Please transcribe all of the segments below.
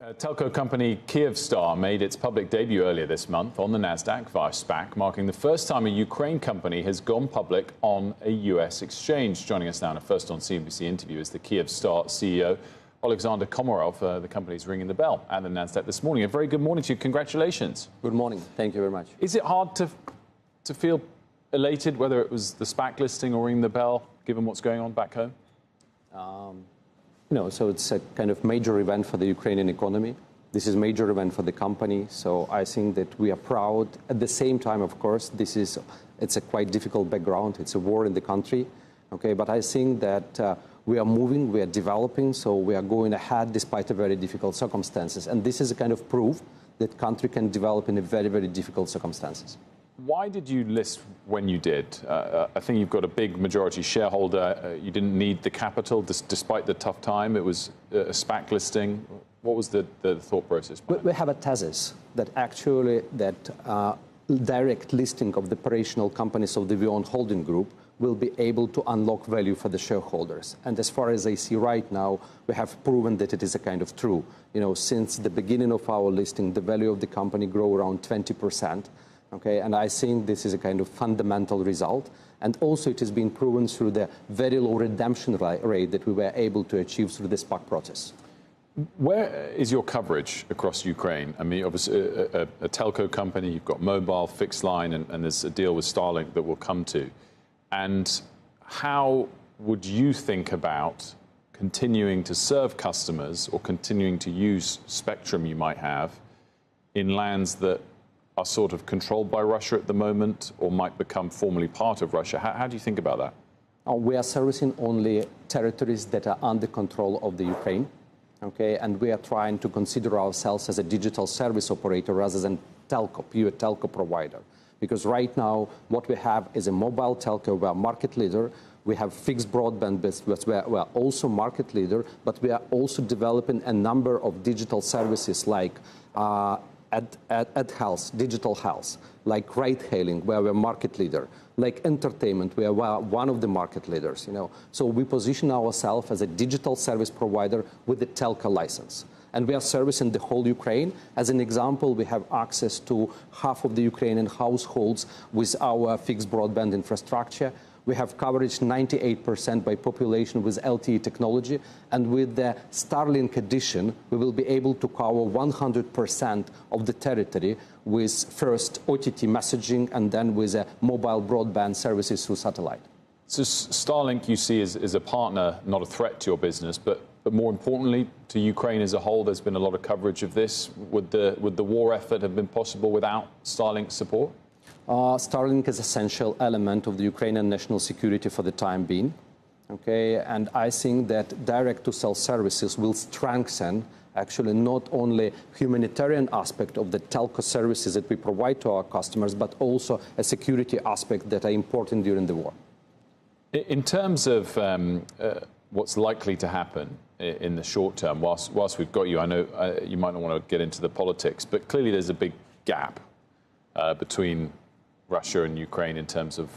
Telco company Kyivstar made its public debut earlier this month on the Nasdaq via SPAC, marking the first time a Ukraine company has gone public on a US exchange. Joining us now in a first on CNBC interview is the Kyivstar CEO Oleksandr Komarov. The company's ringing the bell at the Nasdaq this morning. A very good morning to you. Congratulations. Good morning. Thank you very much. Is it hard to feel elated, whether it was the SPAC listing or ringing the bell, given what's going on back home? So it's a kind of major event for the Ukrainian economy. This is a major event for the company. So I think that we are proud. At the same time, of course, it's a quite difficult background. It's a war in the country. Okay, but I think that we are moving, we are developing, so we are going ahead despite a very difficult circumstances. And this is a kind of proof that country can develop in a very, very difficult circumstances. Why did you list when you did? I think you've got a big majority shareholder. You didn't need the capital despite the tough time. It was a SPAC listing. What was the thought process behind it? We have a thesis that actually direct listing of the operational companies of the VEON holding group will be able to unlock value for the shareholders. And as far as I see right now, we have proven that it is a kind of true. Since the beginning of our listing, the value of the company grew around 20%. Okay, and I think this is a kind of fundamental result. And also it has been proven through the very low redemption rate that we were able to achieve through the SPAC process. Where is your coverage across Ukraine? I mean, obviously, a telco company, you've got mobile, fixed line, and there's a deal with Starlink that we'll come to. And how would you think about continuing to serve customers or continuing to use spectrum you might have in lands that are sort of controlled by Russia at the moment or might become formally part of Russia? How do you think about that? We are servicing only territories that are under control of the Ukraine, okay? And we are trying to consider ourselves as a digital service operator rather than pure telco provider. Because right now, what we have is a mobile telco, we are market leader. We have fixed broadband business, we are also market leader, but we are also developing a number of digital services like health, digital health, like ride-hailing, where we're market leader, like entertainment, where we are one of the market leaders. So we position ourselves as a digital service provider with a telco license. And we are servicing the whole Ukraine. As an example, we have access to half of the Ukrainian households with our fixed broadband infrastructure. We have coverage 98% by population with LTE technology. And with the Starlink addition, we will be able to cover 100% of the territory with first OTT messaging and then with mobile broadband services through satellite. So Starlink you see is a partner, not a threat to your business, but more importantly, to Ukraine as a whole, there's been a lot of coverage of this. Would the war effort have been possible without Starlink support? Starlink is an essential element of the Ukrainian national security for the time being. Okay, and I think that direct-to-cell services will strengthen actually not only humanitarian aspect of the telco services that we provide to our customers, but also a security aspect that are important during the war. In terms of what's likely to happen in the short term, whilst we've got you, I know you might not want to get into the politics, but clearly there's a big gap between Russia and Ukraine in terms of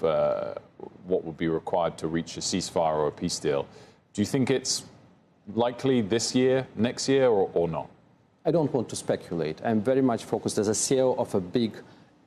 what would be required to reach a ceasefire or a peace deal. Do you think it's likely this year, next year, or not? I don't want to speculate. I'm very much focused as a CEO of a big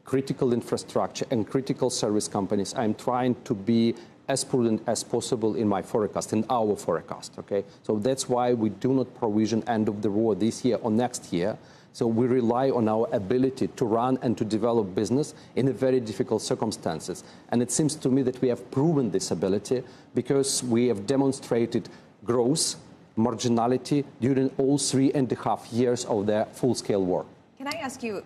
critical infrastructure and critical service companies. I'm trying to be as prudent as possible in my forecast, in our forecast, okay? So that's why we do not provision end of the war this year or next year. So we rely on our ability to run and to develop business in a very difficult circumstances. And it seems to me that we have proven this ability because we have demonstrated growth, marginality during all 3.5 years of the full-scale war. Can I ask you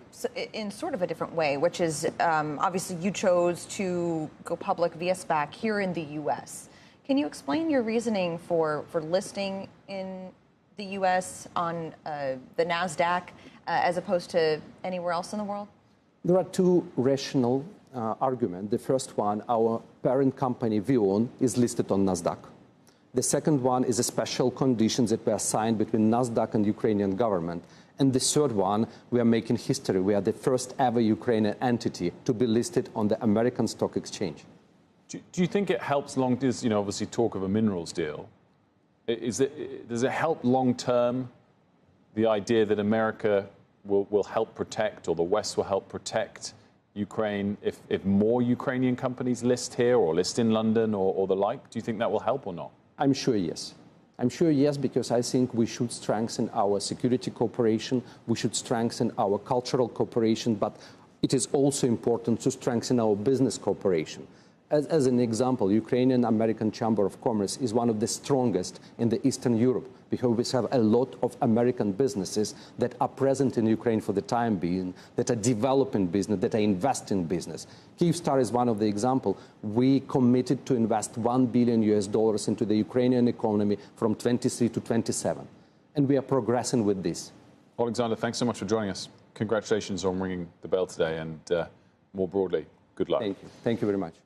in sort of a different way, which is obviously you chose to go public via SPAC here in the U.S. Can you explain your reasoning for listing in the U.S. on the Nasdaq as opposed to anywhere else in the world? There are two rational arguments. The first one, our parent company, VEON, is listed on Nasdaq. The second one is a special conditions that were signed between Nasdaq and Ukrainian government. And the third one, we are making history. We are the first ever Ukrainian entity to be listed on the American Stock Exchange. Do you think it helps there's, obviously talk of a minerals deal. Does it help long term the idea that America will help protect, or the West will help protect Ukraine if more Ukrainian companies list here or list in London or the like? Do you think that will help or not? I'm sure yes. I'm sure yes, because I think we should strengthen our security cooperation, we should strengthen our cultural cooperation, but it is also important to strengthen our business cooperation. As an example, Ukrainian-American Chamber of Commerce is one of the strongest in the Eastern Europe, because we have a lot of American businesses that are present in Ukraine for the time being, that are developing business, that are investing in business. Kyivstar is one of the examples. We committed to invest $1 billion into the Ukrainian economy from 23 to 27. And we are progressing with this. Oleksandr, thanks so much for joining us. Congratulations on ringing the bell today, and more broadly, good luck. Thank you. Thank you very much.